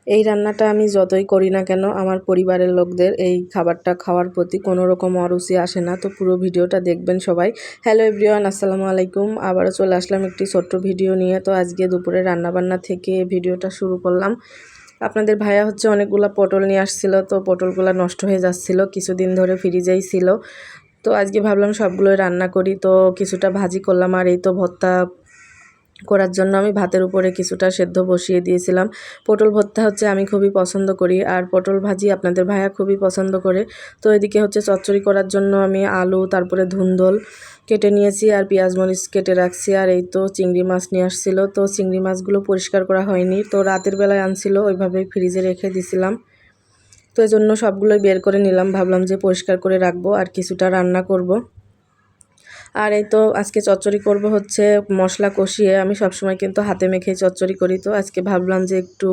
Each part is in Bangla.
এই রান্নাটা আমি যতই করি না কেন আমার পরিবারের লোকদের এই খাবারটা খাওয়ার প্রতি কোনো রকম অরুচি আসে না। তো পুরো ভিডিওটা দেখবেন সবাই। হ্যালো এভরিওয়ান, আসসালামু আলাইকুম। আবারও চলে আসলাম একটি ছোট্ট ভিডিও নিয়ে। তো আজকে দুপুরে রান্নাবান্না থেকে ভিডিওটা শুরু করলাম। আপনাদের ভাইয়া হচ্ছে অনেকগুলো পটল নিয়ে আসছিল, তো পটলগুলো নষ্ট হয়ে যাচ্ছিল, কিছুদিন ধরে ফ্রিজেই ছিল। তো আজকে ভাবলাম সবগুলোই রান্না করি, তো কিছুটা ভাজি করলাম আর এই তো ভর্তা করার জন্য আমি ভাতের উপরে কিছুটা সেদ্ধ বসিয়ে দিয়েছিলাম। পটল ভর্তা হচ্ছে আমি খুবই পছন্দ করি, আর পটল ভাজি আপনাদের ভাইয়া খুবই পছন্দ করে। তো এদিকে হচ্ছে চচ্চড়ি করার জন্য আমি আলু, তারপরে ধুন্দল কেটে নিয়েছি আর পেঁয়াজ মরিচ কেটে রাখছি। আর এই তো চিংড়ি মাছ নিয়ে আসছিল, তো চিংড়ি মাছগুলো পরিষ্কার করা হয়নি, তো রাতের বেলায় আনছিল, ওইভাবেই ফ্রিজে রেখে দিছিলাম। তো এই জন্য সবগুলোই বের করে নিলাম, ভাবলাম যে পরিষ্কার করে রাখবো আর কিছুটা রান্না করব। আর এই তো আজকে চচ্চড়ি করব হচ্ছে মশলা কষিয়ে। আমি সবসময় কিন্তু হাতে মেখে চচ্চড়ি করি, তো আজকে ভাবলাম যে একটু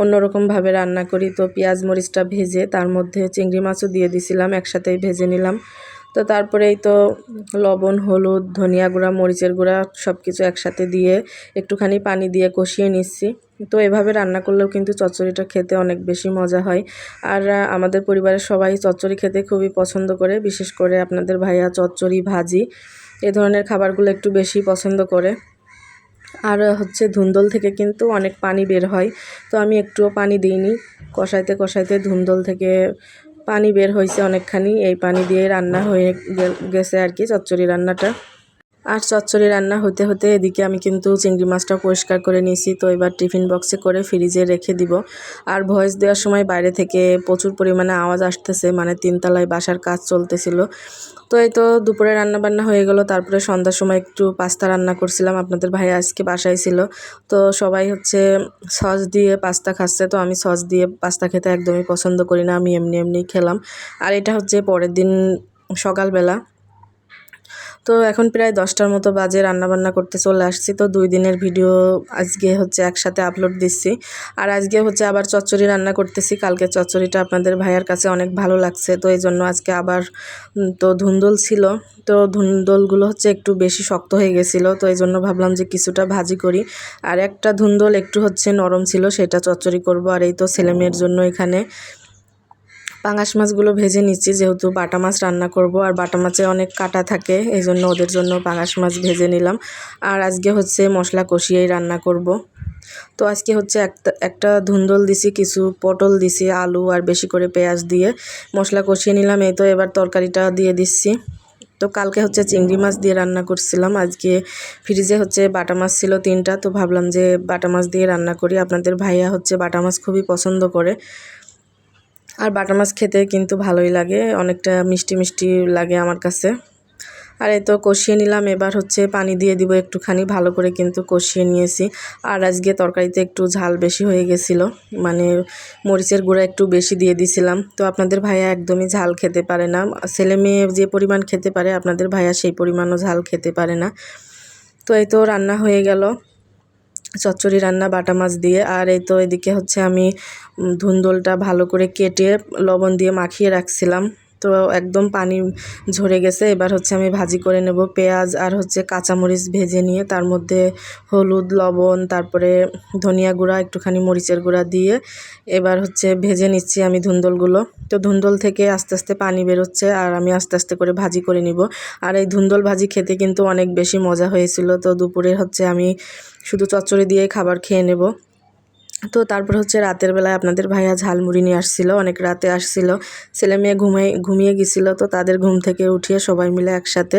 অন্যরকমভাবে রান্না করি। তো পেঁয়াজ মরিচটা ভেজে তার মধ্যে চিংড়ি মাছও দিয়ে দিছিলাম, একসাথেই ভেজে নিলাম। তো তারপরেই তো লবণ, হলুদ, ধনিয়া গুঁড়া, মরিচের গুঁড়া সব কিছু একসাথে দিয়ে একটুখানি পানি দিয়ে কষিয়ে নিচ্ছি। তো এভাবে রান্না করলেও কিন্তু চচ্চড়িটা খেতে অনেক বেশি মজা হয়। আর আমাদের পরিবারের সবাই চচ্চড়ি খেতে খুবই পছন্দ করে, বিশেষ করে আপনাদের ভাইয়া চচ্চড়ি, ভাজি এ ধরনের খাবারগুলো একটু বেশি পছন্দ করে। আর হচ্ছে ধুন্দল থেকে কিন্তু অনেক পানি বের হয়, তো আমি একটুও পানি দিইনি, কষাইতে কষাইতে ধুন্দল থেকে পানি বের হয়েছে অনেকখানি, এই পানি দিয়ে রান্না হয়ে গেছে আর কি চচ্চড়ি রান্নাটা। আর চচ্চড়ি রান্না হতে হতে এদিকে আমি কিন্তু চিংড়ি মাছটা পরিষ্কার করে নিয়েছি, তো এবার টিফিন বক্সে করে ফ্রিজে রেখে দিব। আর ভয়েস দেওয়ার সময় বাইরে থেকে প্রচুর পরিমাণে আওয়াজ আসতেছে, মানে তিনতলায় বাসার কাজ চলতেছিল। তো এই তো দুপুরে রান্নাবান্না হয়ে গেল। তারপরে সন্ধ্যার সময় একটু পাস্তা রান্না করছিলাম, আপনাদের ভাই আজকে বাসায় ছিল। তো সবাই হচ্ছে সস দিয়ে পাস্তা খাচ্ছে, তো আমি সস দিয়ে পাস্তা খেতে একদমই পছন্দ করি না, আমি এমনি এমনিই খেলাম। আর এটা হচ্ছে পরের দিন সকালবেলা। তো এখন প্রায় 10টার মতো বাজে, রান্নাবান্না করতে চলে আসছি। তো 2 দিনের ভিডিও আজকে হচ্ছে একসাথে আপলোড দিচ্ছি। আর আজকে হচ্ছে আবার চচ্চড়ি রান্না করতেছি। কালকে চচ্চড়িটা আপনাদের ভাইয়ার কাছে অনেক ভালো লাগছে, তো এই জন্য আজকে আবার তো ধুন্দল ছিল, তো ধুন্দলগুলো হচ্ছে একটু বেশি শক্ত হয়ে গেছিলো, তো এই জন্য ভাবলাম যে কিছুটা ভাজি করি। আর একটা ধুন্দল একটু হচ্ছে নরম ছিল, সেটা চচ্চড়ি করব। আর এই তো ছেলেমেয়ের জন্য এখানে পাঙাশ মাছগুলো ভেজে নিচ্ছি, যেহেতু বাটা মাছ রান্না করব আর বাটা মাছে অনেক কাঁটা থাকে, এই জন্য ওদের জন্য পাঙাশ মাছ ভেজে নিলাম। আর আজকে হচ্ছে মশলা কষিয়েই রান্না করব। তো আজকে হচ্ছে একটা ধুন্দল দিছি, কিছু পটল দিছি, আলু আর বেশি করে পেঁয়াজ দিয়ে মশলা কষিয়ে নিলাম। এই তো এবার তরকারিটা দিয়ে দিচ্ছি। তো কালকে হচ্ছে চিংড়ি মাছ দিয়ে রান্না করছিলাম, আজকে ফ্রিজে হচ্ছে বাটা মাছ ছিল 3টা, তো ভাবলাম যে বাটা মাছ দিয়ে রান্না করি। আপনাদের ভাইয়া হচ্ছে বাটা মাছ খুবই পছন্দ করে, আর বাটা মাছ খেতে কিন্তু ভালোই লাগে, অনেকটা মিষ্টি মিষ্টি লাগে আমার কাছে। আর এই তো কষিয়ে নিলাম, এবার হচ্ছে পানি দিয়ে দিব একটুখানি, ভালো করে কিন্তু কষিয়ে নিয়েছি। আর আজকে তরকারিতে একটু ঝাল বেশি হয়ে গেছিলো, মানে মরিচের গুঁড়া একটু বেশি দিয়ে দিছিলাম। তো আপনাদের ভাইয়া একদমই ঝাল খেতে পারে না, ছেলে মেয়ে যে পরিমাণ খেতে পারে আপনাদের ভাইয়া সেই পরিমাণও ঝাল খেতে পারে না। তো এই তো রান্না হয়ে গেল চচ্চড়ি রান্না বাটা মাছ দিয়ে। আর এই তো এদিকে হচ্ছে আমি ধুন্দলটা ভালো করে কেটে লবণ দিয়ে মাখিয়ে রাখছিলাম, তো একদম পানি ঝরে গেছে। এবার হচ্ছে আমি ভাজি করে নেব, পেঁয়াজ আর হচ্ছে কাঁচামরিচ ভেজে নিয়ে তার মধ্যে হলুদ, লবণ, তারপরে ধনিয়া গুঁড়া, একটুখানি মরিচের গুঁড়া দিয়ে এবার হচ্ছে ভেজে নিচ্ছি আমি ধুন্দলগুলো। তো ধুন্দল থেকে আস্তে আস্তে পানি বেরোচ্ছে আর আমি আস্তে আস্তে করে ভাজি করে নিব। আর এই ধুন্দল ভাজি খেতে কিন্তু অনেক বেশি মজা হয়েছিল। তো দুপুরে হচ্ছে আমি শুধু চচ্চড়ি দিয়ে খাবার খেয়ে নেব। তো তারপর হচ্ছে রাতের বেলায় আপনাদের ভাইয়া ঝালমুড়ি নিয়ে আসছিল, অনেক রাতে আসছিল, ছেলে মেয়ে ঘুমিয়ে গেছিলো, তো তাদের ঘুম থেকে উঠিয়ে সবাই মিলে একসাথে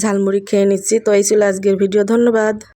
ঝালমুড়ি খেয়ে নিচ্ছি। তো এই ছিল আজকের ভিডিও, ধন্যবাদ।